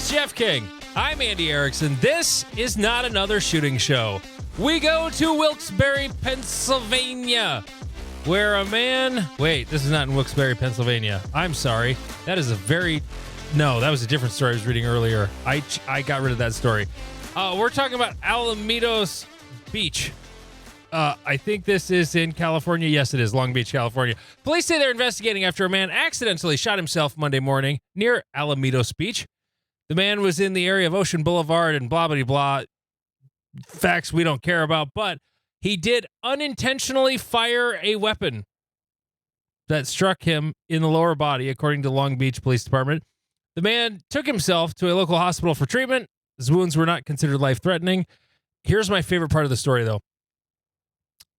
is Jeff King. I'm Andy Erickson. This is not another shooting show. We go to Wilkes-Barre, Pennsylvania, where a man... Wait, this is not in Wilkes-Barre, Pennsylvania. I'm sorry. That is a very... No, that was a different story I was reading earlier. I got rid of that story. We're talking about Alamitos Beach. I think this is in California. Yes, it is. Long Beach, California. Police say they're investigating after a man accidentally shot himself Monday morning near Alamitos Beach. The man was in the area of Ocean Boulevard and blah, blah, blah. Facts we don't care about, but he did unintentionally fire a weapon that struck him in the lower body, according to Long Beach Police Department. The man took himself to a local hospital for treatment. His wounds were not considered life-threatening. Here's my favorite part of the story, though.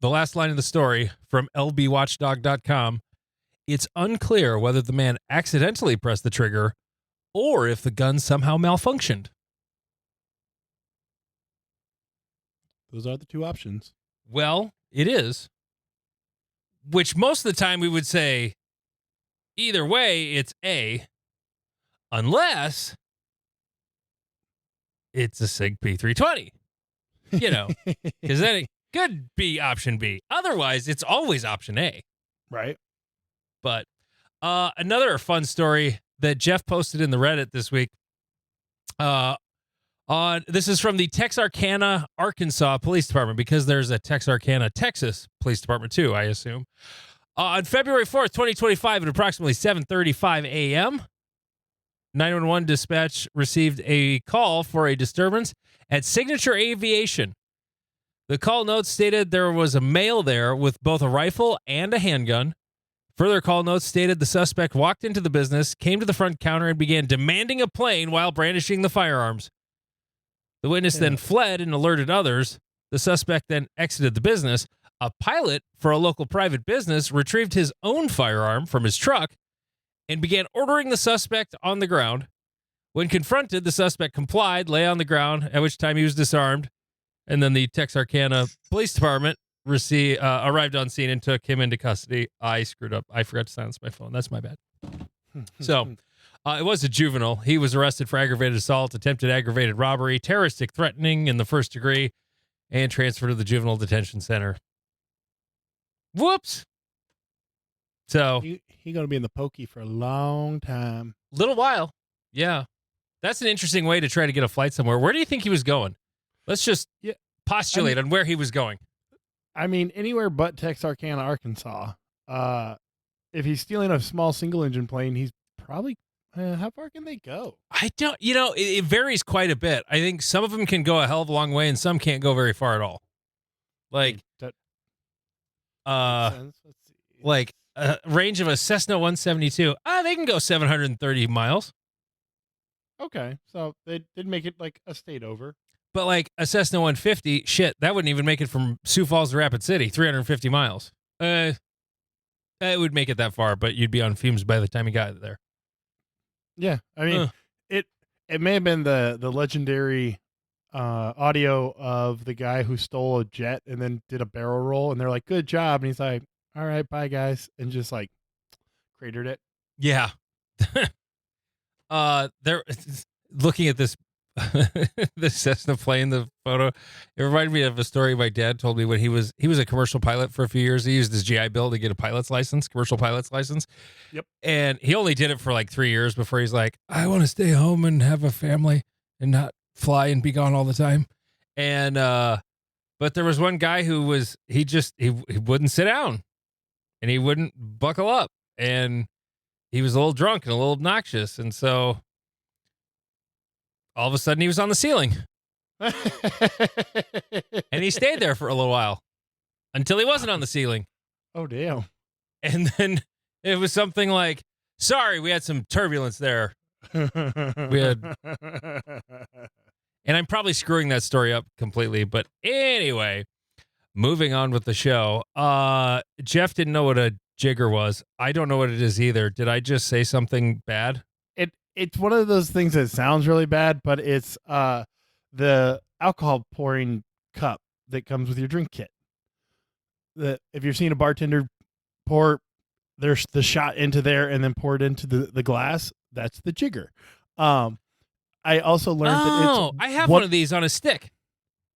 The last line of the story from lbwatchdog.com. It's unclear whether the man accidentally pressed the trigger or if the gun somehow malfunctioned. Those are the two options. Well, it is. Which most of the time we would say, either way, it's A. Unless it's a SIG P320. You know, because then it could be option B. Otherwise, it's always option A. Right. But another fun story that Jeff posted in the Reddit this week. This is from the Texarkana, Arkansas Police Department, because there's a Texarkana, Texas Police Department too, I assume. On February 4th, 2025, at approximately 7:35 a.m., 911 dispatch received a call for a disturbance at Signature Aviation. The call notes stated there was a male there with both a rifle and a handgun. Further call notes stated the suspect walked into the business, came to the front counter, and began demanding a plane while brandishing the firearms. The witness then fled and alerted others. The suspect then exited the business. A pilot for a local private business retrieved his own firearm from his truck and began ordering the suspect on the ground. When confronted, the suspect complied, lay on the ground, at which time he was disarmed. And then the Texarkana Police Department arrived on scene and took him into custody. I screwed up. I forgot to silence my phone. That's my bad. So it was a juvenile. He was arrested for aggravated assault, attempted aggravated robbery, terroristic threatening in the first degree, and transferred to the juvenile detention center. Whoops. So he going to be in the pokey for a long time. Little while. Yeah. That's an interesting way to try to get a flight somewhere. Where do you think he was going? Let's just postulate on where he was going. I mean, anywhere but Texarkana, Arkansas. If he's stealing a small single-engine plane, he's probably... how far can they go? I don't... it varies quite a bit. I think some of them can go a hell of a long way, and some can't go very far at all. Like... Let's see. Like a range of a Cessna 172. They can go 730 miles. Okay, so they did make it like a state over. But like a Cessna 150, shit, that wouldn't even make it from Sioux Falls to Rapid City, 350 miles. It would make it that far, but you'd be on fumes by the time you got there. Yeah, I mean, it may have been the legendary audio of the guy who stole a jet and then did a barrel roll, and they're like, "Good job," and he's like, "All right, bye guys," and just like cratered it. Yeah. They're looking at this this Cessna plane, the photo. It reminded me of a story my dad told me when he was a commercial pilot for a few years. He used his GI Bill to get a commercial pilot's license. Yep. And he only did it for like 3 years before he's like, I want to stay home and have a family and not fly and be gone all the time. And but there was one guy who was he wouldn't sit down and he wouldn't buckle up, and he was a little drunk and a little obnoxious, and so all of a sudden he was on the ceiling. And he stayed there for a little while until he wasn't on the ceiling. Oh, damn. And then it was something like, sorry, we had some turbulence there. And I'm probably screwing that story up completely. But anyway, moving on with the show. Jeff didn't know what a jigger was. I don't know what it is either. Did I just say something bad? It's one of those things that sounds really bad, but it's the alcohol pouring cup that comes with your drink kit. That if you're seeing a bartender pour the shot into there and then pour it into the glass, that's the jigger. I I also learned that it's I have one of these on a stick.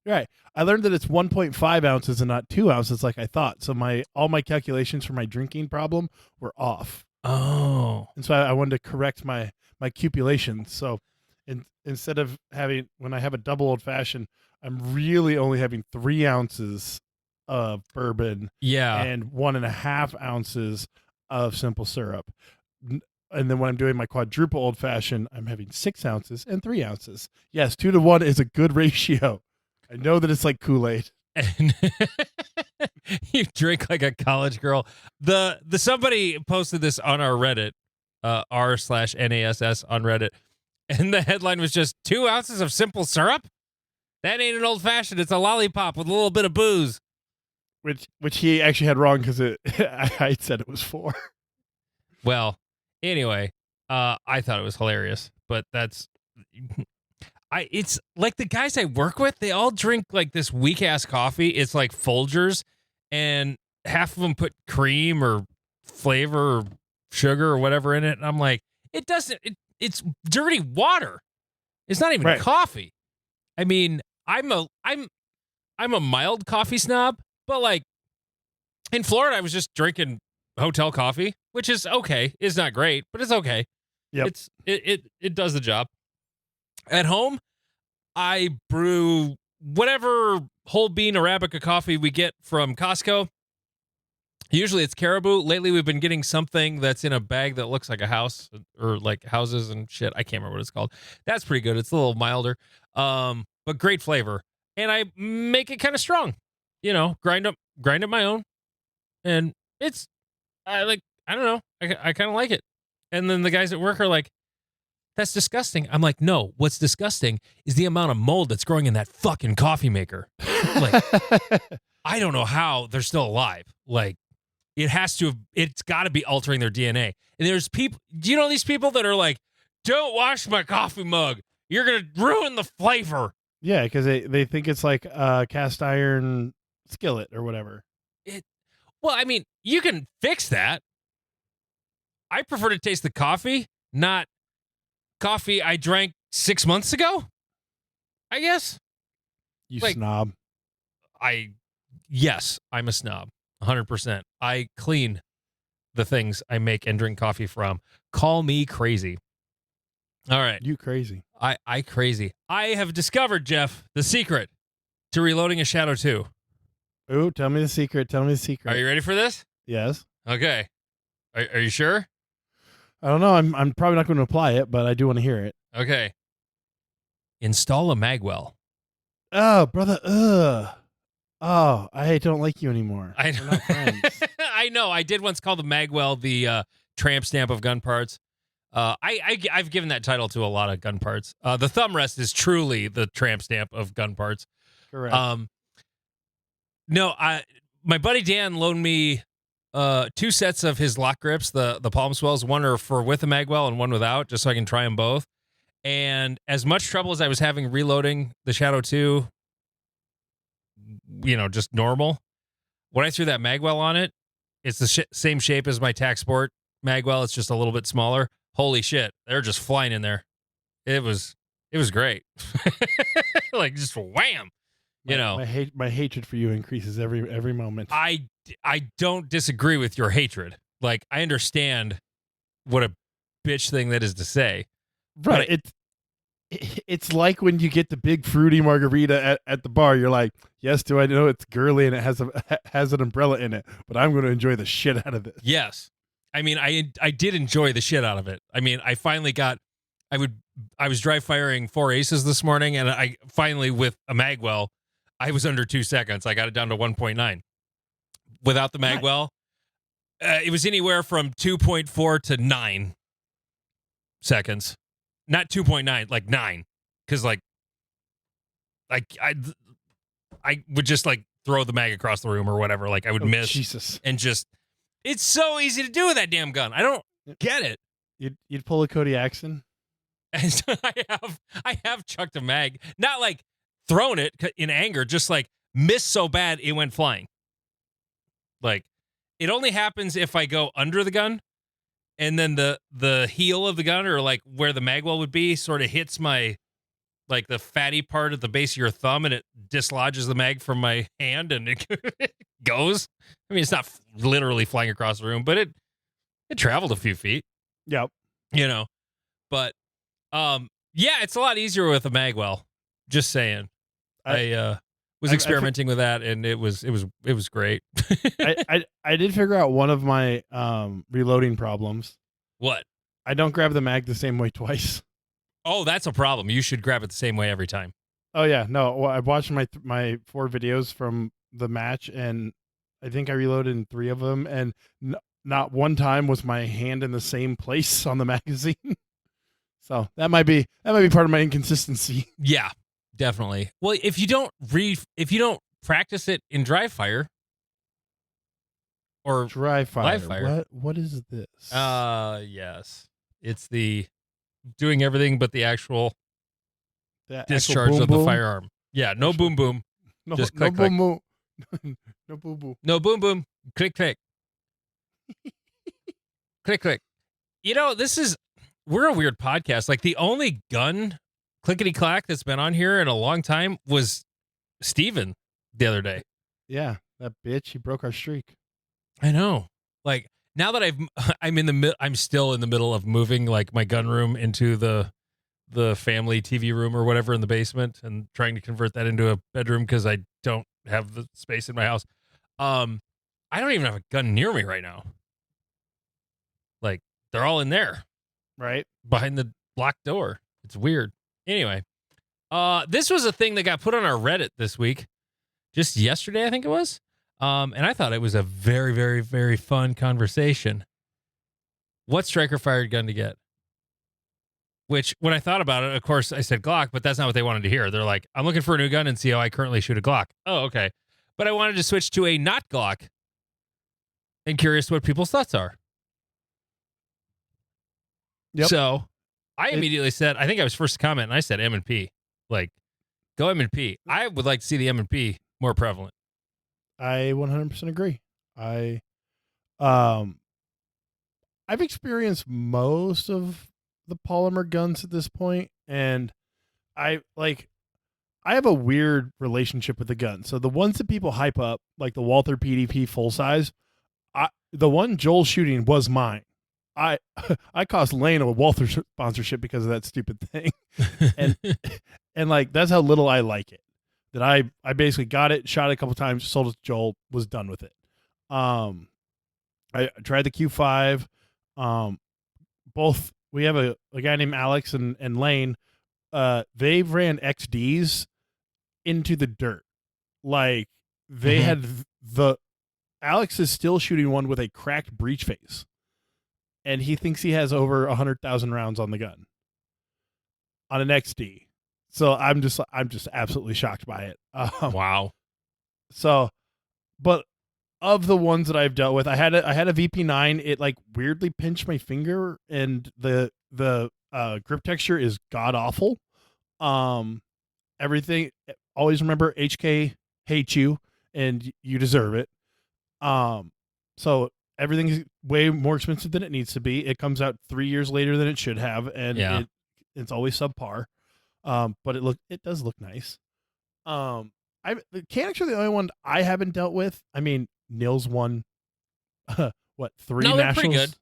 right. I learned that it's 1.5 ounces and not 2 ounces like I thought. So all my calculations for my drinking problem were off. Oh. And so I wanted to correct my cupulations. So instead of when I have a double old fashioned, I'm really only having 3 ounces of bourbon and 1.5 ounces of simple syrup. And then when I'm doing my quadruple old fashioned, I'm having 6 ounces and 3 ounces. Yes, 2 to 1 is a good ratio. I know that it's like Kool-Aid. And you drink like a college girl. The somebody posted this on our Reddit, r/NASS on Reddit, and the headline was just 2 ounces of simple syrup. That ain't an old fashioned. It's a lollipop with a little bit of booze. Which he actually had wrong because I said it was 4. Well, anyway, I thought it was hilarious, but it's like the guys I work with, they all drink like this weak ass coffee. It's like Folgers, and half of them put cream or flavor or sugar or whatever in it. And I'm like, it's dirty water. It's not even coffee. I mean, I'm a mild coffee snob, but like in Florida, I was just drinking hotel coffee, which is okay. It's not great, but it's okay. Yep. It does the job. At home, I brew whatever whole bean Arabica coffee we get from Costco. Usually it's Caribou. Lately, we've been getting something that's in a bag that looks like a house or like houses and shit. I can't remember what it's called. That's pretty good. It's a little milder, but great flavor. And I make it kind of strong. You know, grind up my own, and I don't know. I kind of like it. And then the guys at work are like, that's disgusting. I'm like, no, what's disgusting is the amount of mold that's growing in that fucking coffee maker. Like, I don't know how they're still alive. Like, it's got to be altering their DNA. And there's people, do you know these people that are like, don't wash my coffee mug. You're going to ruin the flavor. Yeah, because they think it's like a cast iron skillet or whatever. Well, I mean, you can fix that. I prefer to taste the coffee, not coffee I drank 6 months ago, I guess. You snob. Yes, I'm a snob, 100%. I clean the things I make and drink coffee from. Call me crazy. All right. You crazy. I crazy. I have discovered, Jeff, the secret to reloading a Shadow 2. Ooh, tell me the secret. Are you ready for this? Yes. Okay. Are you sure? I don't know. I'm probably not going to apply it, but I do want to hear it. Okay. Install a magwell. Oh, brother. Oh, I don't like you anymore. We're not friends. I know. I did once call the magwell the tramp stamp of gun parts. I've given that title to a lot of gun parts. The thumb rest is truly the tramp stamp of gun parts. Correct. No, my buddy Dan loaned me 2 sets of his lock grips, the palm swells. One are for with a magwell and one without, just so I can try them both. And as much trouble as I was having reloading the Shadow 2, you know, just normal, when I threw that magwell on it, it's the same shape as my TAC Sport magwell. It's just a little bit smaller. Holy shit, they're just flying in there. It was great. Like just wham. You know, my hatred for you increases every moment. I don't disagree with your hatred. Like, I understand what a bitch thing that is to say. Right. It's like when you get the big fruity margarita at the bar. You're like, yes, do I know it's girly and it has an umbrella in it, but I'm going to enjoy the shit out of this. Yes. I mean, I did enjoy the shit out of it. I mean, I finally got, I was dry firing 4 aces this morning, and I finally, with a magwell, I was under 2 seconds. I got it down to 1.9. Without the magwell, it was anywhere from 2.4 to 9 seconds. Not 2.9, like 9. Because, like I would just, like, throw the mag across the room or whatever. Like, I would miss. Jesus. And just, it's so easy to do with that damn gun. I don't get it. You'd pull a Cody Axon? And so I have chucked a mag. Not, like, thrown it in anger, just, like, missed so bad it went flying. Like, it only happens if I go under the gun, and then the heel of the gun, or like where the mag well would be, sort of hits my, like, the fatty part at the base of your thumb, and it dislodges the mag from my hand, and it goes. I mean, it's not literally flying across the room, but it traveled a few feet. Yep. But yeah, it's a lot easier with a mag well. Just saying. I was experimenting with that, and it was great. I did figure out one of my reloading problems. What? I don't grab the mag the same way twice. Oh, that's a problem. You should grab it the same way every time. Oh yeah, no. Well, I watched my 4 videos from the match, and I think I reloaded in 3 of them, and not one time was my hand in the same place on the magazine. So that might be part of my inconsistency. Yeah, definitely. Well, if you don't practice it in dry fire or dry fire, live fire. What is this? Yes, it's the doing everything but the actual discharge boom, of the boom? firearm. Yeah, no boom boom. No, just no click, boom boom. No boom boom. No boom boom. Click click. Click click. We're a weird podcast. Like, the only gun clickety clack that's been on here in a long time was Steven the other day. Yeah, that bitch. He broke our streak. I know. Like, now that I'm still in the middle of moving, like, my gun room into the family TV room or whatever in the basement, and trying to convert that into a bedroom because I don't have the space in my house. I don't even have a gun near me right now. Like, they're all in there. Right. Behind the locked door. It's weird. Anyway, this was a thing that got put on our Reddit this week. Just yesterday, I think it was. And I thought it was a very, very, very fun conversation. What striker fired gun to get? Which, when I thought about it, of course, I said Glock, but that's not what they wanted to hear. They're like, I'm looking for a new gun and see how I currently shoot a Glock. Oh, okay. But I wanted to switch to a not-Glock, and curious what people's thoughts are. Yep. So I immediately said, I think I was first to comment, and I said M&P. Like, go M&P. I would like to see the M&P more prevalent. I 100% agree. I've experienced most of the polymer guns at this point, and I have a weird relationship with the gun. So the ones that people hype up, like the Walther PDP full size, the one Joel's shooting was mine. I cost Lane a Walther sponsorship because of that stupid thing, and like, that's how little I like it. That I basically got it, shot it a couple times, sold it to Joel, was done with it. I tried the Q5. Both, we have a guy named Alex and Lane. They've ran XDs into the dirt. Like, they had Alex is still shooting one with a cracked breech face, and he thinks he has over 100,000 rounds on the gun on an XD. So I'm just absolutely shocked by it. Wow. So, but of the ones that I've dealt with, I had a VP9. It like weirdly pinched my finger, and the grip texture is god awful. Everything. Always remember, HK hates you, and you deserve it. So everything is way more expensive than it needs to be. It comes out 3 years later than it should have, and it's always subpar. But it does look nice. The Canics are the only one I haven't dealt with. I mean, Nils won 3 No, they're nationals? pretty good.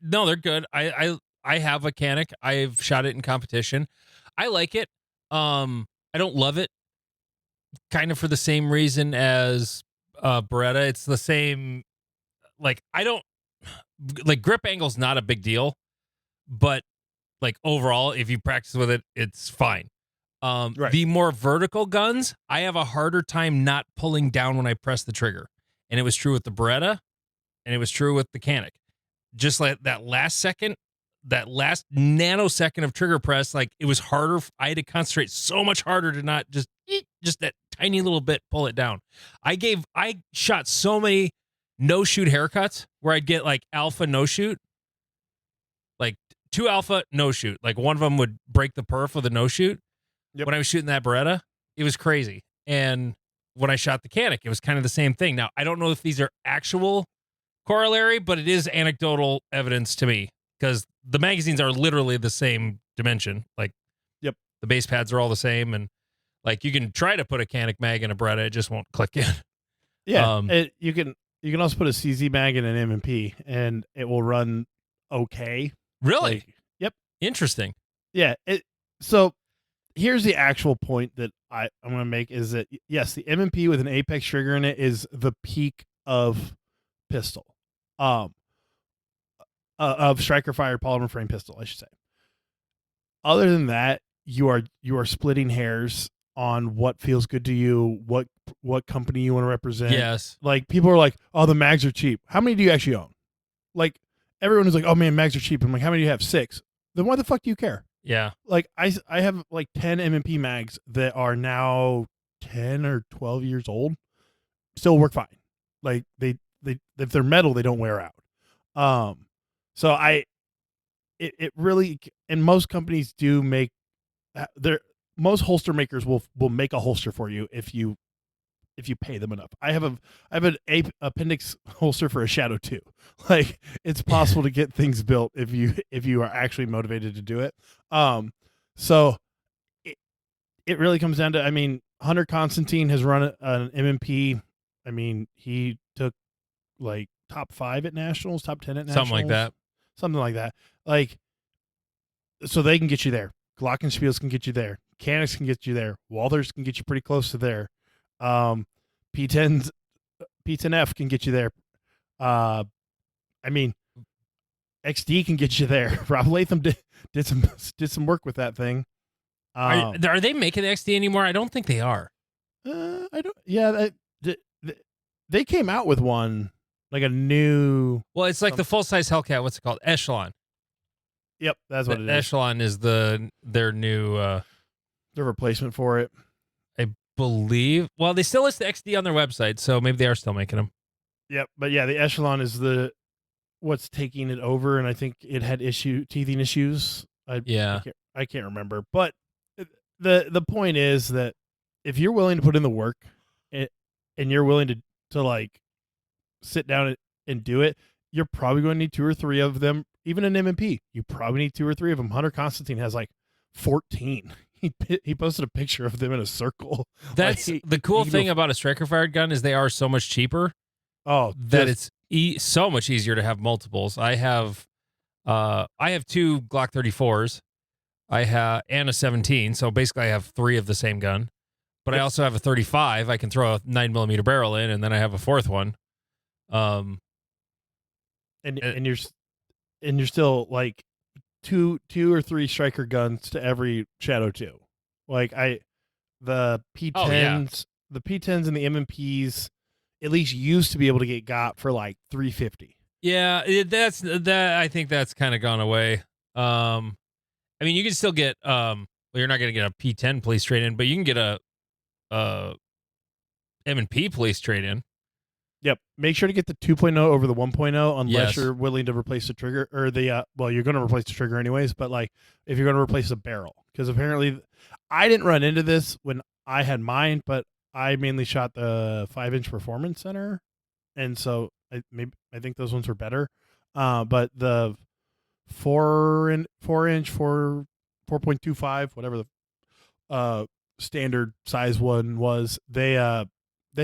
They're good. I have a Canic. I've shot it in competition. I like it. I don't love it. Kind of for the same reason as Beretta. It's the same. Like, I don't like, grip angle's not a big deal, but like, overall, if you practice with it, it's fine. Right. The more vertical guns, I have a harder time not pulling down when I press the trigger. And it was true with the Beretta, and it was true with the Canic. Just like that last second, that last nanosecond of trigger press, like, it was harder. I had to concentrate so much harder to not just that tiny little bit pull it down. I shot so many no-shoot haircuts where I'd get like alpha no-shoot, like 2 alpha no-shoot. Like, one of them would break the perf with a no-shoot. Yep. When I was shooting that Beretta, it was crazy. And when I shot the Canic, it was kind of the same thing. Now, I don't know if these are actual corollary, but it is anecdotal evidence to me because the magazines are literally the same dimension. Like, Yep. the base pads are all the same, and like you can try to put a Canic mag in a Beretta, it just won't click in. Yeah, you can also put a CZ mag in an M&P, and it will run okay. Really? Like, yep. Interesting. Yeah. So here's the actual point that I'm going to make is that, yes, the M&P with an Apex trigger in it is the peak of pistol, of striker fired polymer frame pistol, I should say. Other than that, you are splitting hairs on what feels good to you, what company you want to represent. Yes. Like, people are like, oh, the mags are cheap. How many do you actually own? Like, everyone is like, oh man, mags are cheap. I'm like, how many do you have? 6. Then why the fuck do you care? Yeah. Like, I have like 10 M&P mags that are now 10 or 12 years old, still work fine. Like, they if they're metal, they don't wear out. So it really, and most companies do make most holster makers will make a holster for you if you pay them enough. I have an appendix holster for a Shadow 2. Like, it's possible to get things built if you are actually motivated to do it. So it really comes down to, I mean, Hunter Constantine has run an M&P. I mean, he took like top 5 at nationals, top 10 at nationals, something like that. Like, so they can get you there. Glockenspiels can get you there. Canics can get you there. Walthers can get you pretty close to there. P10F can get you there. I mean, XD can get you there. Rob Latham did some work with that thing. Are they making the XD anymore? I don't think they are. I don't. Yeah, they came out with one, like a new. Well, it's like the full size Hellcat. What's it called? Echelon. Yep, that's what it is. Echelon is their new the replacement for it, I believe. Well, they still list the XD on their website, so maybe they are still making them. Yep, but yeah, the Echelon is what's taking it over, and I think it had teething issues. I can't remember, but the point is that if you're willing to put in the work, and you're willing to like sit down and do it, you're probably going to need 2 or 3 of them. Even an M&P, you probably need 2 or 3 of them. Hunter Constantine has like 14. He posted a picture of them in a circle. That's like, the cool thing about a striker fired gun is they are so much cheaper. Oh, that it's so much easier to have multiples. I have 2 Glock 34s. And a 17. So basically I have 3 of the same gun. But I also have a 35. I can throw a 9mm barrel in, and then I have a 4th one. And you're still like two or 3 striker guns to every Shadow 2. Like the P10s, the P10s and the M&Ps at least used to be able to got for like $350. Yeah, I think that's kind of gone away. I mean, you can still get well, you're not going to get a P10 police trade-in, but you can get a M&P police trade-in. Yep. Make sure to get the 2.0 over the 1.0 unless you're willing to replace the trigger or the well, you're going to replace the trigger anyways, but like if you're going to replace the barrel, because apparently I didn't run into this when I had mine, but I mainly shot the 5-inch Performance Center, and so I think those ones were better. But the 4-inch 4.25, whatever the standard size one was, they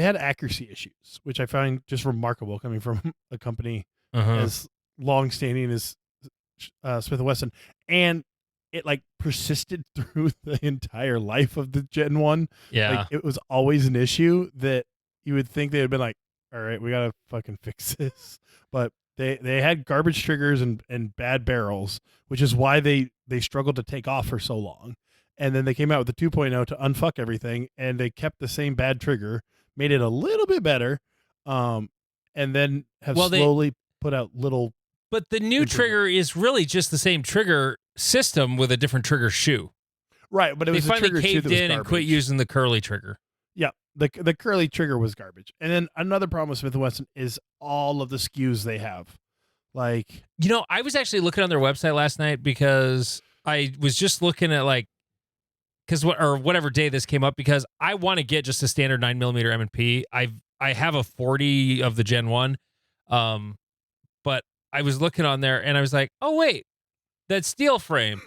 had accuracy issues, which I find just remarkable coming from a company as long-standing as Smith & Wesson. And it like persisted through the entire life of the Gen 1. Yeah. Like, it was always an issue that you would think they had been like, all right, we got to fucking fix this. But they had garbage triggers and bad barrels, which is why they struggled to take off for so long. And then they came out with the 2.0 to unfuck everything, and they kept the same bad trigger, made it a little bit better, and then have slowly put out little. But the new trigger is really just the same trigger system with a different trigger shoe. Right, but they finally caved in and quit using the curly trigger. Yeah, the curly trigger was garbage. And then another problem with Smith & Wesson is all of the SKUs they have. Like, I was actually looking on their website last night because I was just looking at like, or whatever day this came up, because I want to get just a standard 9mm M&P. I have a 40 of the Gen 1, but I was looking on there and I was like, oh wait, that steel frame,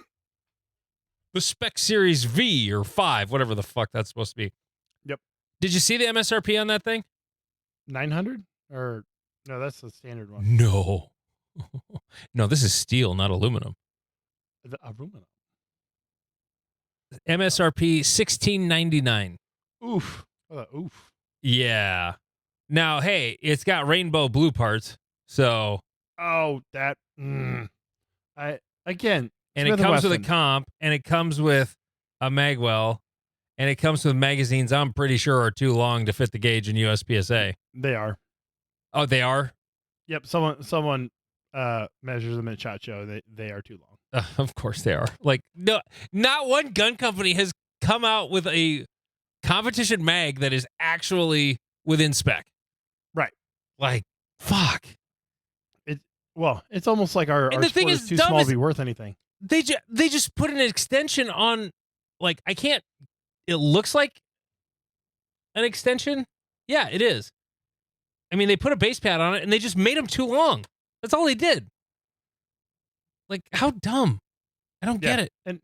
the Spec Series V or 5, whatever the fuck that's supposed to be. Yep. Did you see the MSRP on that thing? 900 or no? That's the standard one. No. No, this is steel, not aluminum. The aluminum. MSRP $16.99. Oof. Oof. Yeah. Now, hey, it's got rainbow blue parts, so. Oh, that. I again. And it comes with a comp, and it comes with a magwell, and it comes with magazines I'm pretty sure are too long to fit the gauge in USPSA. They are. Oh, they are? Yep. Someone measures them at SHOT Show. They are too long. Of course they are. Like, no, not one gun company has come out with a competition mag that is actually within spec. Right. Like, fuck. Well, it's almost like our sport is too small to be worth anything. They just put an extension on, like, I can't, it looks like an extension. Yeah, it is. I mean, they put a base pad on it and they just made them too long. That's all they did. Like, how dumb. I don't get it. And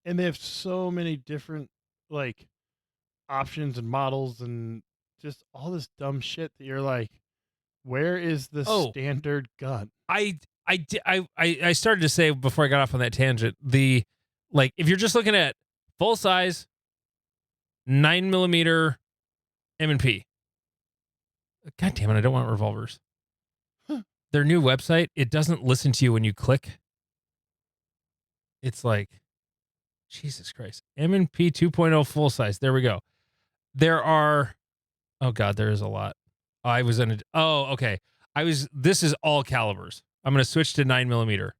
they have so many different, like, options and models and just all this dumb shit that you're like, where is the standard gun? I started to say before I got off on that tangent, if you're just looking at full size 9mm M&P. God damn it, I don't want revolvers. Their new website, it doesn't listen to you when you click. It's like, Jesus Christ. M&P 2.0 full size. There we go. There are, oh God, there is a lot. Okay. This is all calibers. I'm going to switch to 9mm.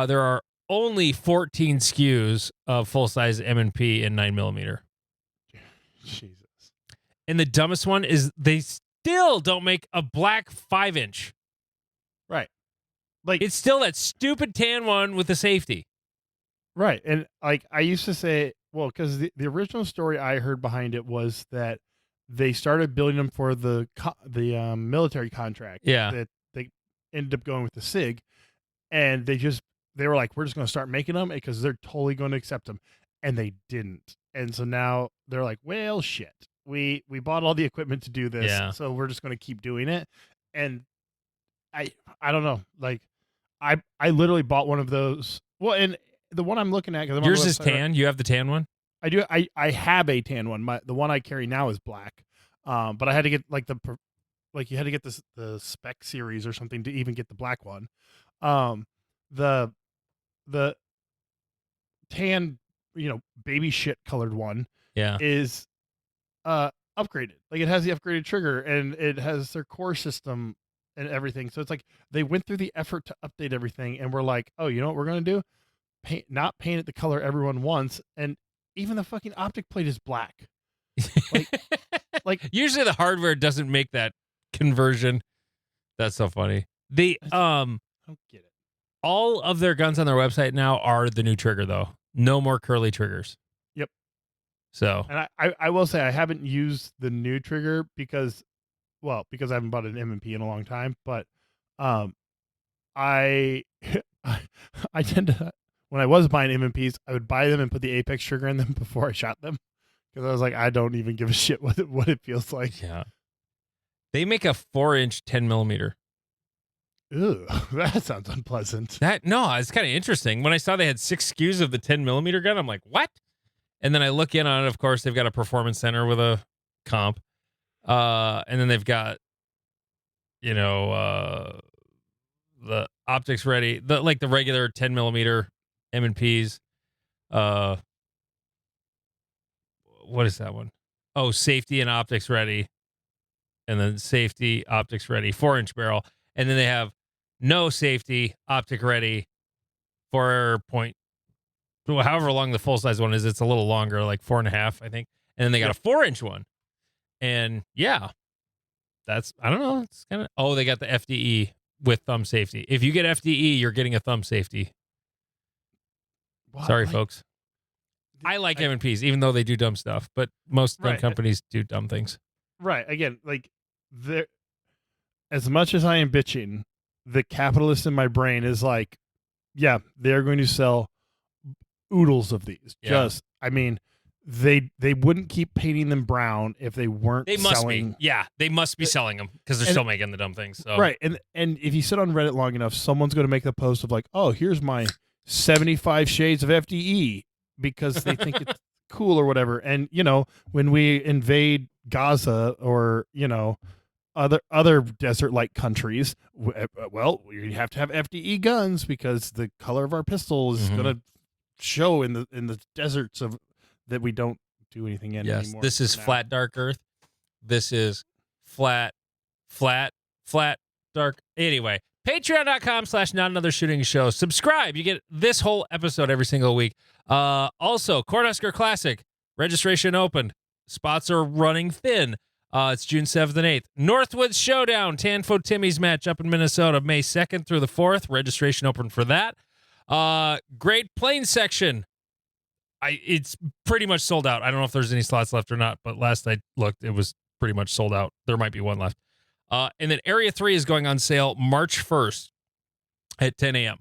There are only 14 SKUs of full-size M&P in 9mm. Jesus. And the dumbest one is they still don't make a black 5-inch. Right. Like, it's still that stupid tan one with the safety. Right. And like I used to say, well, because the original story I heard behind it was that they started building them for the military contract. Yeah. That they ended up going with the SIG, and they were like, we're just going to start making them because they're totally going to accept them, and they didn't. And so now they're like, well, shit, we bought all the equipment to do this, so we're just going to keep doing it. And I don't know, like I literally bought one of those. Well, and the one I'm looking at, because yours is tan. You have the tan one. I do. I have a tan one. The one I carry now is black. But I had to get you had to get the Spec Series or something to even get the black one. The tan, baby shit colored one, is upgraded. Like, it has the upgraded trigger and it has their core system and everything. So it's like they went through the effort to update everything, and we're like, oh, you know what we're gonna do? Not paint it the color everyone wants, and even the fucking optic plate is black. Like usually the hardware doesn't make that conversion. That's so funny. I don't get it. All of their guns on their website now are the new trigger, though. No more curly triggers. Yep. So, and I will say I haven't used the new trigger because I haven't bought an M&P in a long time. But I tend to, when I was buying M&Ps, I would buy them and put the Apex trigger in them before I shot them, because I was like, I don't even give a shit what it feels like. Yeah. They make a 4-inch 10mm. Ew, that sounds unpleasant. No, it's kind of interesting. When I saw they had 6 SKUs of the 10mm gun, I'm like, what? And then I look in on it. Of course, they've got a performance center with a comp. And then they've got, the optics ready, the regular 10mm M&Ps. What is that one? Oh, safety and optics ready. And then safety, optics ready, 4-inch barrel. And then they have no safety, optic ready, 4 point, however long the full size one is. It's a little longer, like 4.5, I think. And then they got a 4-inch one. And I don't know. It's kind of, they got the FDE with thumb safety. If you get FDE, you're getting a thumb safety. What? Sorry, folks. I like M&Ps, even though they do dumb stuff, but most gun companies do dumb things. Right. Again, as much as I am bitching, the capitalist in my brain is like, Yeah, they're going to sell oodles of these. Yeah. They wouldn't keep painting them brown if they weren't They must selling. be. Yeah, they must be selling them because they're still making the dumb things. So. Right. And if you sit on Reddit long enough, someone's going to make the post of like, oh, here's my 75 shades of FDE because they think it's cool or whatever. And, when we invade Gaza or, other desert-like countries, well, you have to have FDE guns because the color of our pistol is going to show in the deserts of that we don't do anything in anymore. Yes, this is flat dark earth. This is flat dark. Anyway, patreon.com/notanothershooting show. Subscribe. You get this whole episode every single week. Also, Cornhusker Classic registration opened. Spots are running thin. It's June 7th and 8th. Northwoods Showdown, Tanfo Timmy's match up in Minnesota, May 2nd through the 4th. Registration open for that. Great Plains section. It's pretty much sold out. I don't know if there's any slots left or not, but last I looked, it was pretty much sold out. There might be one left. And then Area 3 is going on sale March 1st at 10 a.m.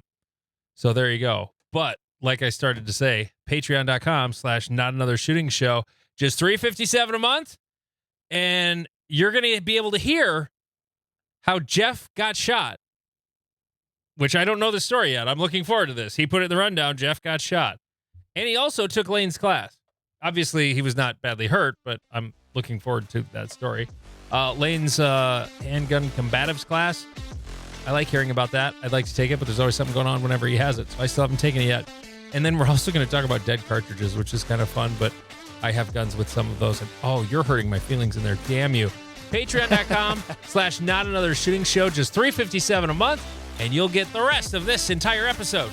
So there you go. But like I started to say, patreon.com/notanothershooting show, just $3.57 a month. And you're going to be able to hear how Jeff got shot, which I don't know the story yet. I'm looking forward to this. He put it in the rundown. Jeff got shot. And he also took Lane's class. Obviously, he was not badly hurt, but I'm looking forward to that story. Lane's handgun combatives class. I like hearing about that. I'd like to take it, but there's always something going on whenever he has it, so I still haven't taken it yet. And then we're also going to talk about dead cartridges, which is kind of fun, but I have guns with some of those. And, oh, you're hurting my feelings in there. Damn you. Patreon.com/notanothershooting show, just $3.57 a month, and you'll get the rest of this entire episode.